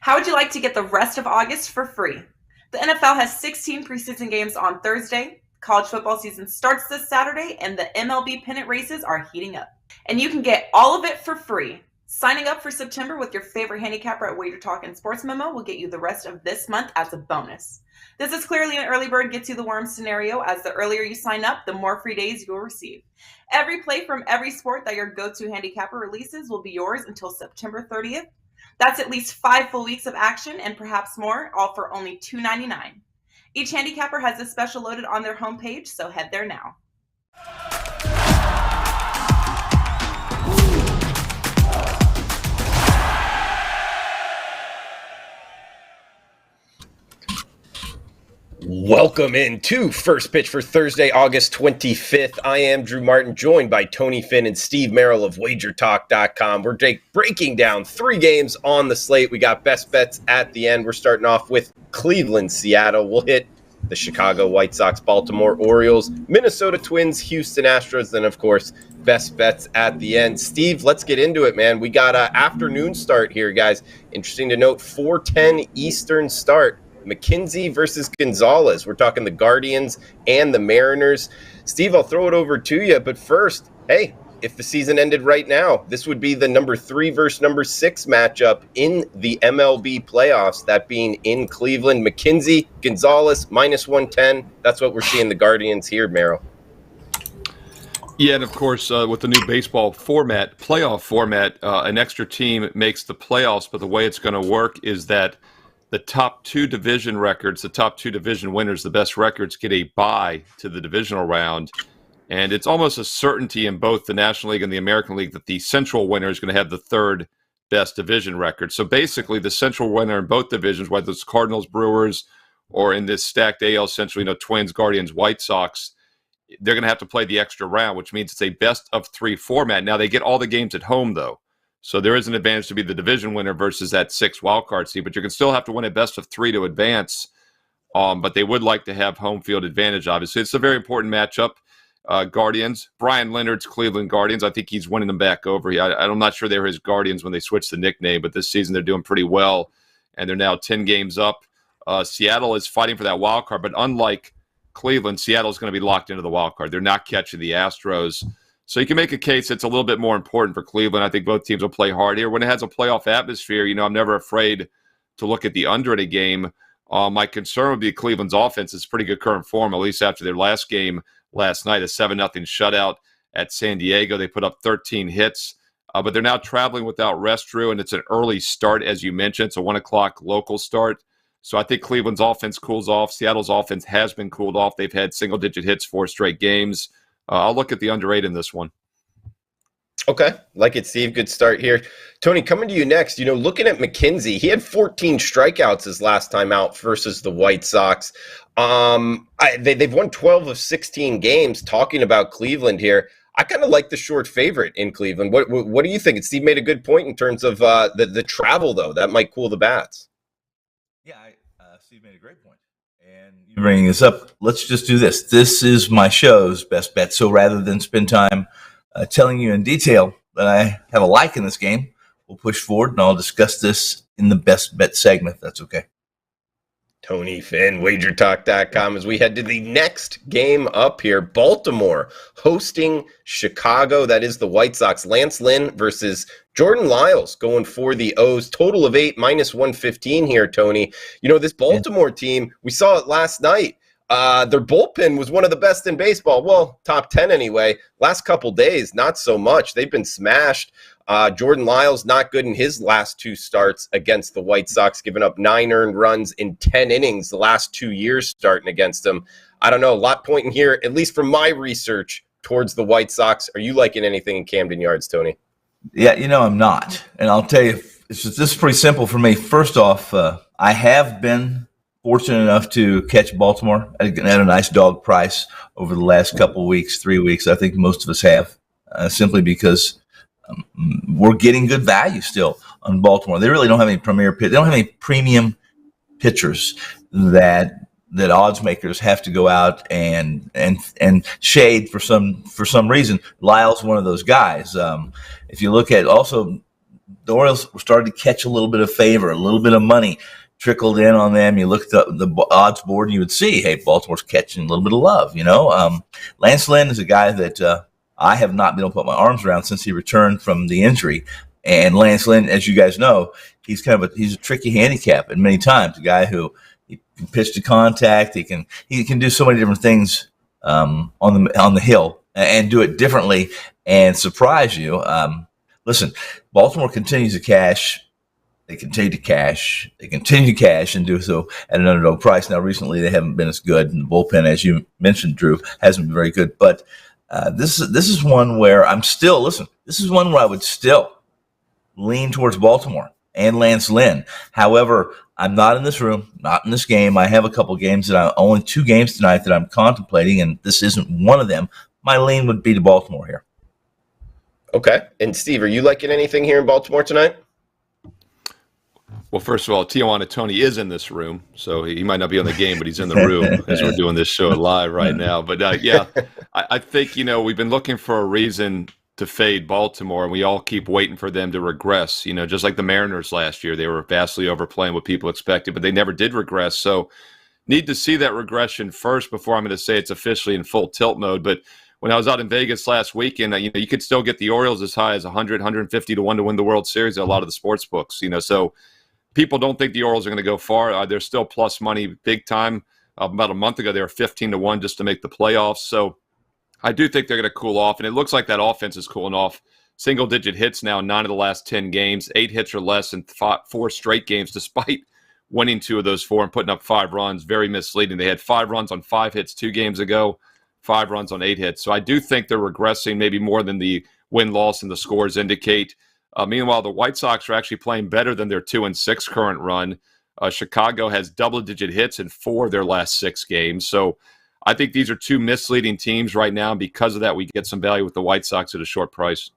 How would you like to get the rest of August for free? The NFL has 16 preseason games on Thursday. College football season starts this Saturday, and the MLB pennant races are heating up. And you can get all of it for free. Signing up for September with your favorite handicapper at WagerTalk and Sports Memo will get you the rest of this month as a bonus. This is clearly an early bird gets you the worm scenario, as the earlier you sign up, the more free days you will receive. Every play from every sport that your go-to handicapper releases will be yours until September 30th. That's at least 5 full weeks of action and perhaps more, all for only $2.99. Each handicapper has this special loaded on their homepage, so head there now. Welcome into First Pitch for Thursday, August 25th. I am Drew Martin, joined by Tony Finn and Steve Merrill of WagerTalk.com. We're breaking down 3 games on the slate. We got best bets at the end. We're starting off with Cleveland, Seattle. We'll hit the Chicago White Sox, Baltimore Orioles, Minnesota Twins, Houston Astros, and of course, best bets at the end. Steve, let's get into it, man. We got an afternoon start here, guys. Interesting to note, 4:10 Eastern start. McKenzie versus Gonzalez. We're talking the Guardians and the Mariners. Steve, I'll throw it over to you. But first, hey, if the season ended right now, this would be the number 3 versus number 6 matchup in the MLB playoffs, that being in Cleveland. McKenzie, Gonzalez, -110. That's what we're seeing the Guardians here, Merrill. Yeah, and of course, with the new baseball format, playoff format, an extra team makes the playoffs. But the way it's going to work is that the top 2 division records, the top 2 division winners, the best records, get a bye to the divisional round. And it's almost a certainty in both the National League and the American League that the central winner is going to have the 3rd best division record. So basically, the central winner in both divisions, whether it's Cardinals, Brewers, or in this stacked AL Central, Twins, Guardians, White Sox, they're going to have to play the extra round, which means it's a best of 3 format. Now, they get all the games at home, though. So there is an advantage to be the division winner versus that 6 wildcard seed, but you can still have to win a best of 3 to advance. But they would like to have home field advantage, obviously. It's a very important matchup. Guardians, Brian Leonard's Cleveland Guardians. I think he's winning them back over. I'm not sure they were his Guardians when they switched the nickname, but this season they're doing pretty well, and they're now 10 games up. Seattle is fighting for that wild card, but unlike Cleveland, Seattle's going to be locked into the wild card. They're not catching the Astros. So you can make a case it's a little bit more important for Cleveland. I think both teams will play hard here. When it has a playoff atmosphere, I'm never afraid to look at the under in a game. My concern would be Cleveland's offense is pretty good current form, at least after their last game last night, a 7-0 shutout at San Diego. They put up 13 hits, but they're now traveling without rest, Drew, and it's an early start, as you mentioned. It's a 1 o'clock local start. So I think Cleveland's offense cools off. Seattle's offense has been cooled off. They've had single-digit hits 4 straight games. I'll look at the under 8 in this one. Okay, like it, Steve. Good start here. Tony, coming to you next. Looking at McKenzie, he had 14 strikeouts his last time out versus the White Sox. They've won 12 of 16 games. Talking about Cleveland here, I kind of like the short favorite in Cleveland. What do you think? Steve made a good point in terms of the travel, though. That might cool the bats. Yeah, Steve made a great point. And you bringing this up, let's just do this. This is my show's best bet. So rather than spend time telling you in detail that I have a like in this game, we'll push forward and I'll discuss this in the best bet segment, if that's okay. Tony Finn, WagerTalk.com, as we head to the next game up here. Baltimore hosting Chicago. That is the White Sox. Lance Lynn versus Jordan Lyles going for the O's. Total of 8, -115 here, Tony. This Baltimore team, we saw it last night. Their bullpen was one of the best in baseball. Well, top 10 anyway. Last couple days, not so much. They've been smashed. Jordan Lyles not good in his last 2 starts against the White Sox, giving up 9 earned runs in 10 innings the last 2 years starting against them. I don't know, a lot pointing here, at least from my research, towards the White Sox. Are you liking anything in Camden Yards, Tony? Yeah, I'm not. And I'll tell you, this is pretty simple for me. First off, I have been fortunate enough to catch Baltimore at a nice dog price over the last couple of weeks, 3 weeks. I think most of us have, simply because we're getting good value still on Baltimore. They really don't have any they don't have any premium pitchers that odds makers have to go out and shade for some reason. Lyle's one of those guys. If you look at also the Orioles started to catch a little bit of favor, a little bit of money trickled in on them. You looked at the odds board and you would see, hey, Baltimore's catching a little bit of love, Lance Lynn is a guy that I have not been able to put my arms around since he returned from the injury. And Lance Lynn, as you guys know, he's a tricky handicap at many times, a guy who he can pitch to contact. He can do so many different things on the hill and do it differently and surprise you. Listen, Baltimore continues to cash. They continue to cash. They continue to cash and do so at an underdog price. Now, recently they haven't been as good, and the bullpen, as you mentioned, Drew, hasn't been very good. But this is one where this is one where I would still lean towards Baltimore and Lance Lynn. However, I'm not in this room, not in this game. I have a couple games only 2 games tonight that I'm contemplating, and this isn't one of them. My lean would be to Baltimore here. Okay. And Steve, are you liking anything here in Baltimore tonight? Well, first of all, Tijuana Tony is in this room, so he might not be on the game, but he's in the room as we're doing this show live right now. But I think, we've been looking for a reason to fade Baltimore, and we all keep waiting for them to regress, just like the Mariners last year. They were vastly overplaying what people expected, but they never did regress. So need to see that regression first before I'm going to say it's officially in full tilt mode. But when I was out in Vegas last weekend, you could still get the Orioles as high as 100, 150 to 1 to win the World Series at a lot of the sports books, so people don't think the Orioles are going to go far. They're still plus money big time. About a month ago, they were 15 to 1 just to make the playoffs. So I do think they're going to cool off, and it looks like that offense is cooling off. Single-digit hits now, 9 of the last 10 games, 8 hits or less in 4 straight games, despite winning 2 of those 4 and putting up 5 runs. Very misleading. They had 5 runs on 5 hits 2 games ago, 5 runs on 8 hits. So I do think they're regressing maybe more than the win-loss and the scores indicate. Meanwhile, the White Sox are actually playing better than their 2-6 current run. Chicago has double-digit hits in 4 of their last 6 games. So I think these are 2 misleading teams right now, and because of that, we get some value with the White Sox at a short price.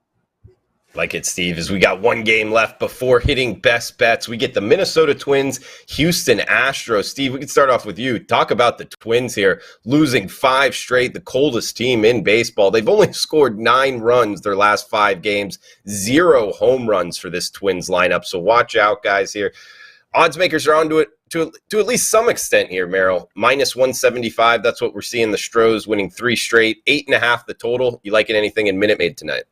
Like it, Steve, as we got 1 game left before hitting best bets. We get the Minnesota Twins, Houston Astros. Steve, we can start off with you. Talk about the Twins here, losing 5 straight, the coldest team in baseball. They've only scored 9 runs their last 5 games, 0 home runs for this Twins lineup. So watch out, guys, here. Odds makers are onto it to at least some extent here, Merrill. Minus 175, that's what we're seeing. The Stros winning 3 straight, 8.5 the total. You liking anything in Minute Maid tonight?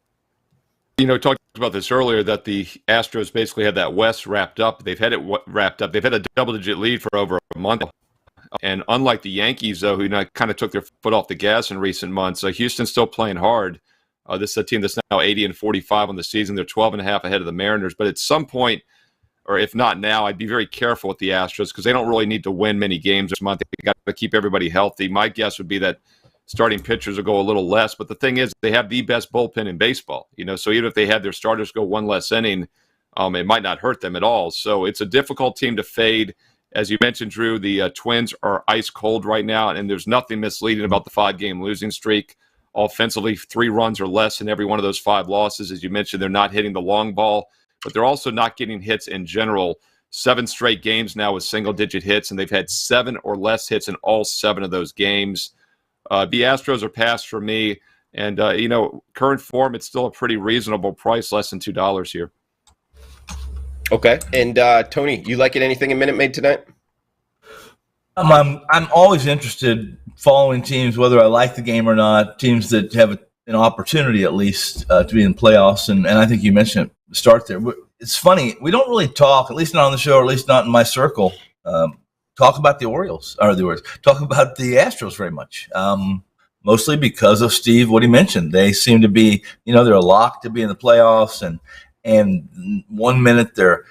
Talked about this earlier, that the Astros basically had that West wrapped up. They've had it wrapped up. They've had a double-digit lead for over a month. And unlike the Yankees, though, who kind of took their foot off the gas in recent months, Houston's still playing hard. This is a team that's now 80-45 on the season. They're 12.5 ahead of the Mariners. But at some point, or if not now, I'd be very careful with the Astros because they don't really need to win many games this month. They got to keep everybody healthy. My guess would be that starting pitchers will go a little less, but the thing is, they have the best bullpen in baseball. So even if they had their starters go 1 less inning, it might not hurt them at all. So it's a difficult team to fade. As you mentioned, Drew, the Twins are ice cold right now, and there's nothing misleading about the 5-game losing streak. Offensively, 3 runs or less in every one of those 5 losses. As you mentioned, they're not hitting the long ball, but they're also not getting hits in general. 7 straight games now with single-digit hits, and they've had 7 or less hits in all 7 of those games. The Astros are passed for me, and current form, it's still a pretty reasonable price, less than $2 here. Okay, and Tony, you liking anything in Minute Maid tonight? I'm always interested following teams, whether I like the game or not. Teams that have an opportunity at least to be in playoffs, and I think you mentioned it, the start there. It's funny, we don't really talk, at least not on the show, or at least not in my circle. Talk about the Orioles, talk about the Astros very much, mostly because of Steve, what he mentioned. They seem to be, they're a lock to be in the playoffs, and 1 minute they're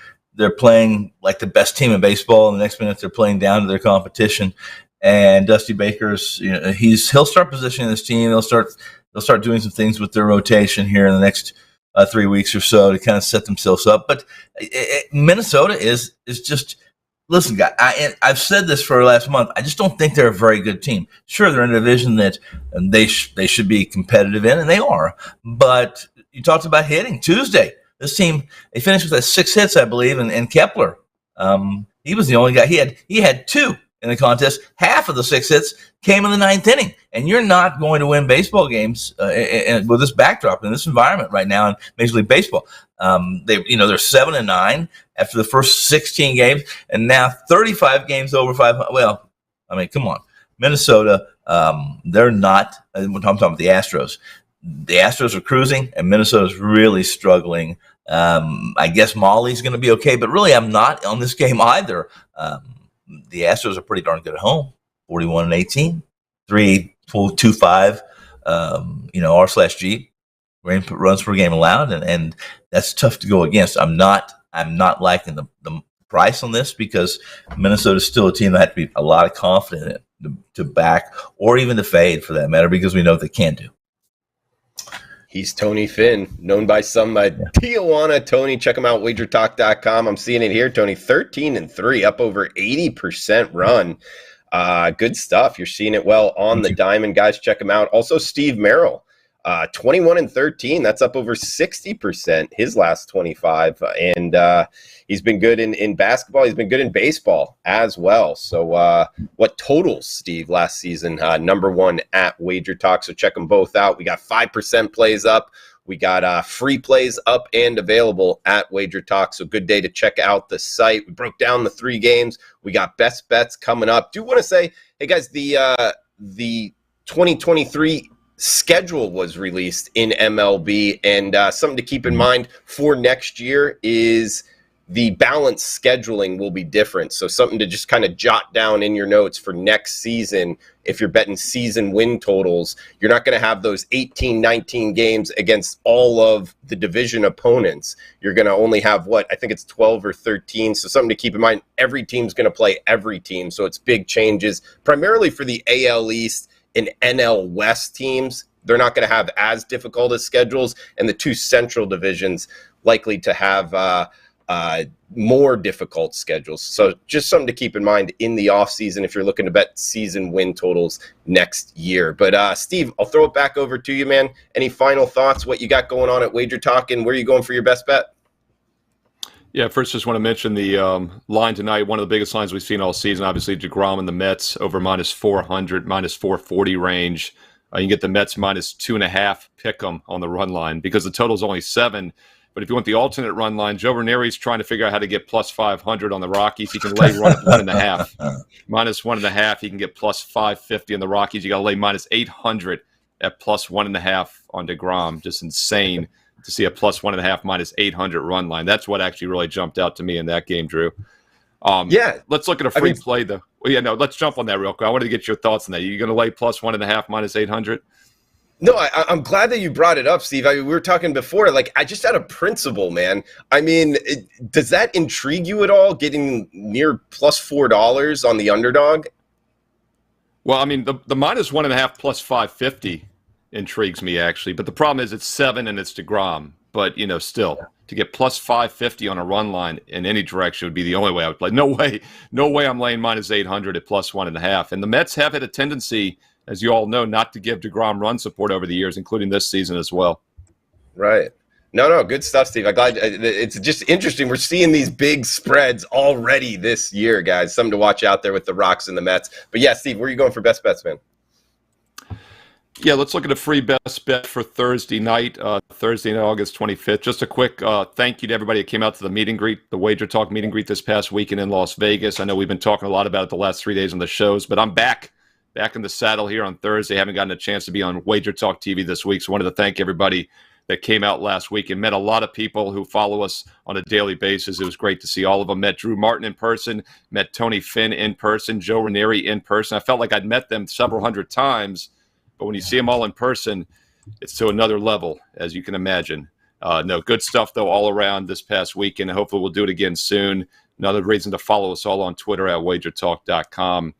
playing like the best team in baseball, and the next minute they're playing down to their competition. And Dusty Baker's, he'll start positioning this team. They'll start doing some things with their rotation here in the next 3 weeks or so to kind of set themselves up. But Minnesota is just. Listen, guys, I've said this for last month. I just don't think they're a very good team. Sure, they're in a division that they should be competitive in, and they are. But you talked about hitting. Tuesday, this team, they finished with 6 hits, I believe, and Kepler, he was the only guy. He had 2 in the contest. Half of the 6 hits came in the 9th inning, and you're not going to win baseball games with this backdrop in this environment right now in Major League Baseball. They're 7-9 after the first 16 games, and now 35 games over 500. Well, I mean, come on, Minnesota. They're not. I'm talking about the Astros. The Astros are cruising, and Minnesota's really struggling. I guess Molly's going to be okay, but really, I'm not on this game either. The Astros are pretty darn good at home, 41-18, 3.25, R/G, runs per game allowed, and that's tough to go against. I'm not liking the price on this because Minnesota's still a team that have to be a lot of confident in to back or even to fade for that matter because we know what they can do. He's Tony Finn, known by some Tijuana Tony. Check him out, WagerTalk.com. I'm seeing it here, Tony. 13-3, up over 80% run. Good stuff. You're seeing it well on the diamond, guys. Check him out. Also, Steve Merrill, 21-13. That's up over 60% his last 25. And he's been good in basketball. He's been good in baseball as well. So what totals, Steve, last season? Number one at Wager Talk. So check them both out. We got 5% plays up. We got free plays up and available at Wager Talk. So good day to check out the site. We broke down the 3 games. We got best bets coming up. Do want to say, hey guys, the 2023 schedule was released in MLB, and something to keep in mind for next year is the balanced scheduling will be different. So something to just kind of jot down in your notes for next season. If you're betting season win totals, you're not going to have those 18, 19 games against all of the division opponents. You're going to only have I think it's 12 or 13. So something to keep in mind, every team's going to play every team. So it's big changes, primarily for the AL East and NL West teams. They're not going to have as difficult as schedules, and the 2 central divisions likely to have more difficult schedules. So just something to keep in mind in the offseason if you're looking to bet season win totals next year. But Steve, I'll throw it back over to you, man. Any final thoughts, what you got going on at Wager Talk, and where are you going for your best bet? Yeah, first just want to mention the line tonight, one of the biggest lines we've seen all season, obviously deGrom and the Mets over -400, -440 range. You can get the Mets -2.5 pick 'em on the run line because the total's only 7. But if you want the alternate run line, Joe Ranieri's trying to figure out how to get +500 on the Rockies. He can lay run at 1.5. -1.5, he can get +550 on the Rockies. You got to lay -800 at +1.5 on deGrom. Just insane to see a +1.5 -800 run line. That's what actually really jumped out to me in that game, Drew. Let's look at a free play, though. Well, yeah, no, let's jump on that real quick. I wanted to get your thoughts on that. You're going to lay +1.5 -800? No, I'm glad that you brought it up, Steve. We were talking before, like, I just had a principle, man. I mean, does that intrigue you at all, getting near +$4 on the underdog? Well, I mean, the -1.5 +550 intrigues me, actually. But the problem is it's 7 and it's deGrom. But, still, to get +550 on a run line in any direction would be the only way I would play. No way I'm laying -800 at +1.5. And the Mets have had a tendency, as you all know, not to give deGrom run support over the years, including this season as well. Right. No, good stuff, Steve. I'm glad. It's just interesting. We're seeing these big spreads already this year, guys. Something to watch out there with the Rocks and the Mets. But yeah, Steve, where are you going for best bets, man? Yeah, let's look at a free best bet for Thursday night, August 25th. Just a quick thank you to everybody that came out to the meet and greet, the Wager Talk meet and greet this past weekend in Las Vegas. I know we've been talking a lot about it the last 3 days on the shows, but I'm back in the saddle here on Thursday. Haven't gotten a chance to be on Wager Talk TV this week, so wanted to thank everybody that came out last week and met a lot of people who follow us on a daily basis. It was great to see all of them. Met Drew Martin in person, met Tony Finn in person, Joe Ranieri in person. I felt like I'd met them several hundred times, but when you see them all in person, it's to another level, as you can imagine. No, good stuff, though, all around this past weekend. Hopefully we'll do it again soon. Another reason to follow us all on Twitter at WagerTalk.com.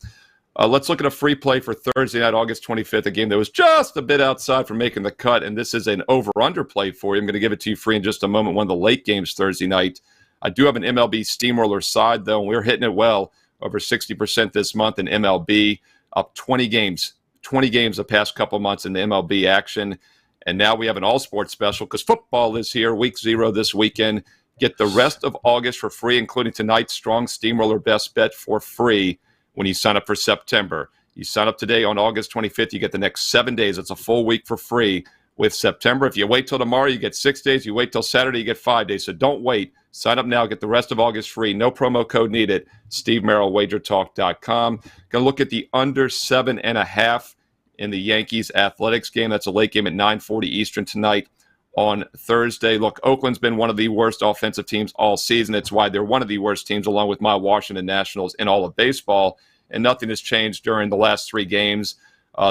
Let's look at a free play for Thursday night, August 25th, a game that was just a bit outside from making the cut, and this is an over-under play for you. I'm going to give it to you free in just a moment, one of the late games Thursday night. I do have an MLB steamroller side, though, and we're hitting it well, over 60% this month in MLB, up 20 games the past couple months in the MLB action. And now we have an all-sports special because football is here, week 0 this weekend. Get the rest of August for free, including tonight's strong steamroller best bet for free when you sign up for September. You sign up today on August 25th, you get the next 7 days. It's a full week for free with September. If you wait till tomorrow, you get 6 days. You wait till Saturday, you get 5 days. So don't wait. Sign up now. Get the rest of August free. No promo code needed. Steve Merrill, WagerTalk.com. Going to look at the under 7.5 in the Yankees Athletics game. That's a late game at 9:40 Eastern tonight on Thursday. Look, Oakland's been one of the worst offensive teams all season. It's why they're one of the worst teams, along with my Washington Nationals, in all of baseball. And nothing has changed during the last 3 games.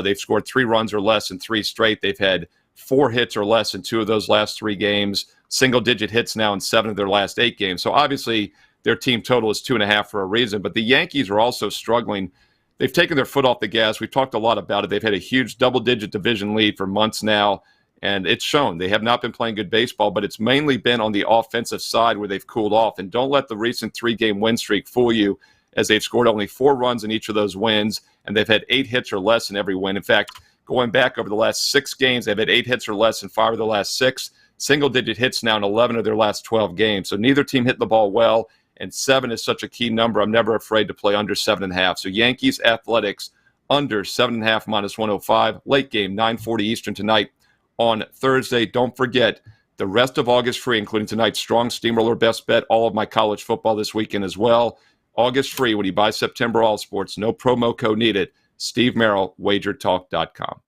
They've scored 3 runs or less in 3 straight. They've had 4 hits or less in 2 of those last 3 games. Single-digit hits now in 7 of their last 8 games. So obviously their team total is 2.5 for a reason. But the Yankees are also struggling. They've taken their foot off the gas. We've talked a lot about it. They've had a huge double-digit division lead for months now, and it's shown. They have not been playing good baseball, but it's mainly been on the offensive side where they've cooled off. And don't let the recent 3-game win streak fool you, as they've scored only 4 runs in each of those wins, and they've had 8 hits or less in every win. In fact, going back over the last 6 games, they've had 8 hits or less in 5 of the last 6, single-digit hits now in 11 of their last 12 games. So neither team hit the ball well, and 7 is such a key number. I'm never afraid to play under 7.5. So Yankees Athletics under 7.5 minus 105. Late game, 9:40 Eastern tonight on Thursday. Don't forget, the rest of August free, including tonight's Strong Steamroller Best Bet, all of my college football this weekend as well. August free when you buy September All Sports. No promo code needed. Steve Merrill, WagerTalk.com.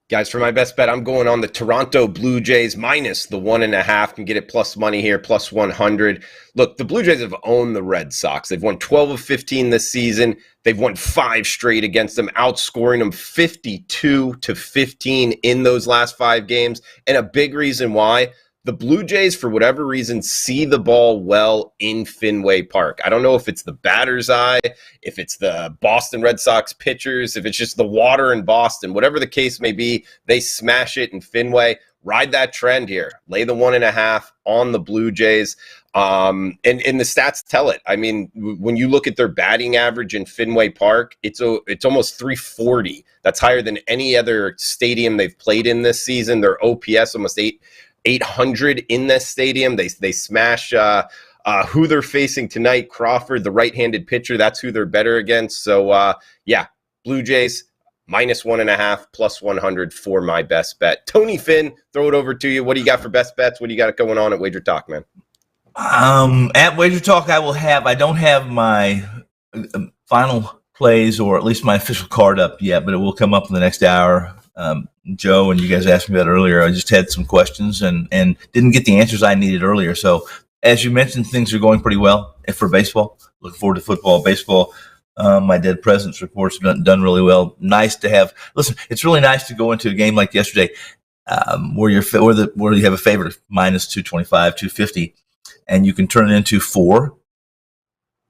Guys, for my best bet, I'm going on the Toronto Blue Jays minus the 1.5. Can get it plus money here, plus 100. Look, the Blue Jays have owned the Red Sox. They've won 12 of 15 this season. They've won 5 straight against them, outscoring them 52-15 in those last 5 games. And a big reason why, the Blue Jays, for whatever reason, see the ball well in Fenway Park. I don't know if it's the batter's eye, if it's the Boston Red Sox pitchers, if it's just the water in Boston. Whatever the case may be, they smash it in Fenway. Ride that trend here. Lay the 1.5 on the Blue Jays. And the stats tell it. I mean, when you look at their batting average in Fenway Park, it's almost 340. That's higher than any other stadium they've played in this season. Their OPS almost 800 in this stadium. They smash who they're facing tonight, Crawford, the right-handed pitcher. That's who they're better against. So, Blue Jays minus 1.5, plus 100 for my best bet. Tony Finn, throw it over to you. What do you got for best bets? What do you got going on at Wager Talk, man? At Wager Talk, I don't have my final plays, or at least my official card up yet, but it will come up in the next hour. Joe, and you guys asked me about earlier, I just had some questions and didn't get the answers I needed earlier. So as you mentioned, things are going pretty well for baseball. Looking forward to football, baseball. My Dead Presidents report's done really well. Nice to have. Listen, it's really nice to go into a game like yesterday, where you have a favorite minus 225, 250, and you can turn it into 4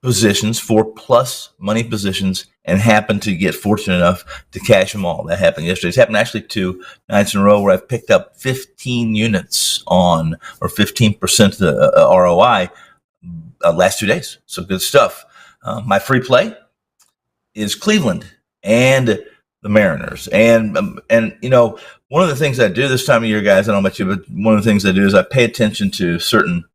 positions, 4 plus money positions, and happen to get fortunate enough to cash them all. That happened yesterday. It's happened actually 2 nights in a row where I've picked up 15 units on, or 15% of the ROI last 2 days. So good stuff. My free play is Cleveland and the Mariners. And you know, one of the things I do this time of year, guys, I don't know about you, but one of the things I do is I pay attention to certain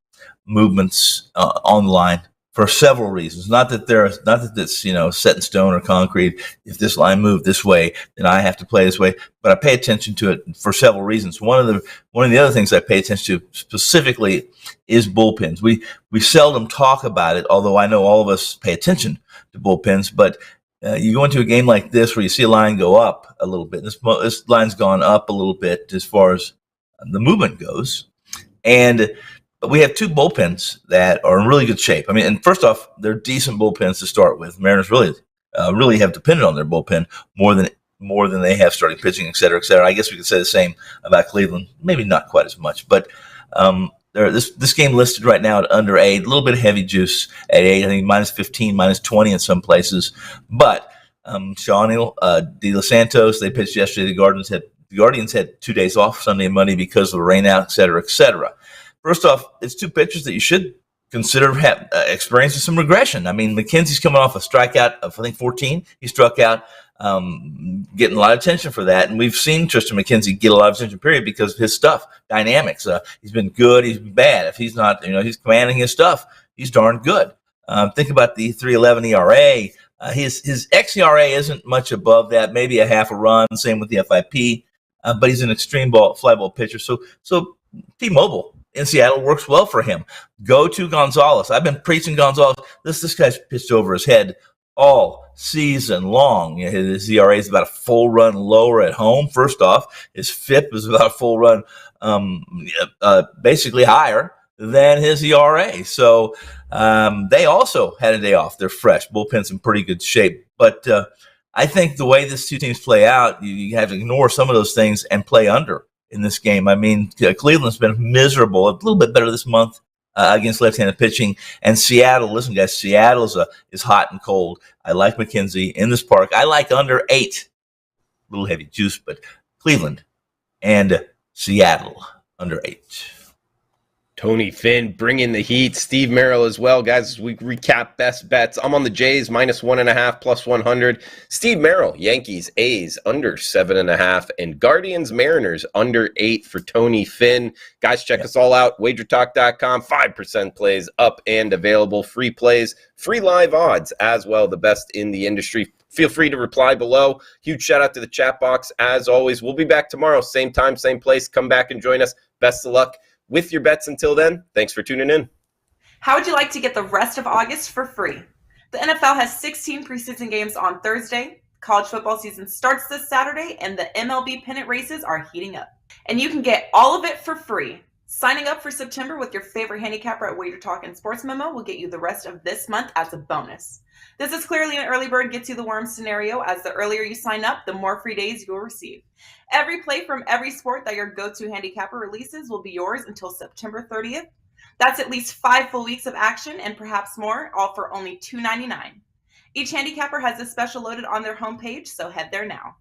movements on the line for several reasons. Not that it's, you know, set in stone or concrete. If this line moved this way, then I have to play this way. But I pay attention to it for several reasons. One of the other things I pay attention to specifically is bullpens. We seldom talk about it, although I know all of us pay attention to bullpens. But you go into a game like this where you see a line go up a little bit. This line's gone up a little bit as far as the movement goes, but we have 2 bullpens that are in really good shape. I mean, and first off, they're decent bullpens to start with. Mariners really have depended on their bullpen more than they have starting pitching, et cetera, et cetera. I guess we could say the same about Cleveland. Maybe not quite as much, but this game listed right now at under 8, a little bit of heavy juice at 8. I think minus 15, minus 20 in some places. But Sean De Los Santos, they pitched yesterday. The Guardians had 2 days off, Sunday and Monday, because of the rain out, et cetera, et cetera. First off, it's 2 pitchers that you should consider experiencing some regression. I mean, McKenzie's coming off a strikeout of, I think, 14. He struck out, getting a lot of attention for that. And we've seen Tristan McKenzie get a lot of attention, period, because of his stuff, dynamics. He's been good. He's been bad. If he's not, he's commanding his stuff, he's darn good. Think about the 3.11 ERA, His xERA isn't much above that, maybe a half a run. Same with the FIP, but he's an extreme fly ball pitcher. So T-Mobile in Seattle works well for him. Go to Gonzalez. I've been preaching Gonzalez. This guy's pitched over his head all season long. His ERA is about a full run lower at home. First off, his FIP is about a full run, basically higher than his ERA. So they also had a day off. They're fresh. Bullpen's in pretty good shape. But I think the way these two teams play out, you have to ignore some of those things and play under in this game. I mean, Cleveland's been miserable, a little bit better this month against left-handed pitching. And Seattle, listen, guys, Seattle is hot and cold. I like McKenzie in this park. I like under 8. A little heavy juice, but Cleveland and Seattle under 8. Tony Finn bringing the heat. Steve Merrill as well. Guys, as we recap best bets, I'm on the Jays, -1.5, +100. Steve Merrill, Yankees, A's, under 7.5. And Guardians, Mariners, under 8 for Tony Finn. Guys, check us all out. WagerTalk.com, 5% plays up and available. Free plays, free live odds as well. The best in the industry. Feel free to reply below. Huge shout out to the chat box. As always, we'll be back tomorrow. Same time, same place. Come back and join us. Best of luck with your bets until then. Thanks for tuning in. How would you like to get the rest of August for free? The NFL has 16 preseason games on Thursday. College football season starts this Saturday, and the MLB pennant races are heating up. And you can get all of it for free. Signing up for September with your favorite handicapper at WagerTalk and Sports Memo will get you the rest of this month as a bonus. This is clearly an early bird gets you the worm scenario, as the earlier you sign up, the more free days you will receive. Every play from every sport that your go-to handicapper releases will be yours until September 30th. That's at least 5 full weeks of action and perhaps more, all for only $2.99. Each handicapper has this special loaded on their homepage, so head there now.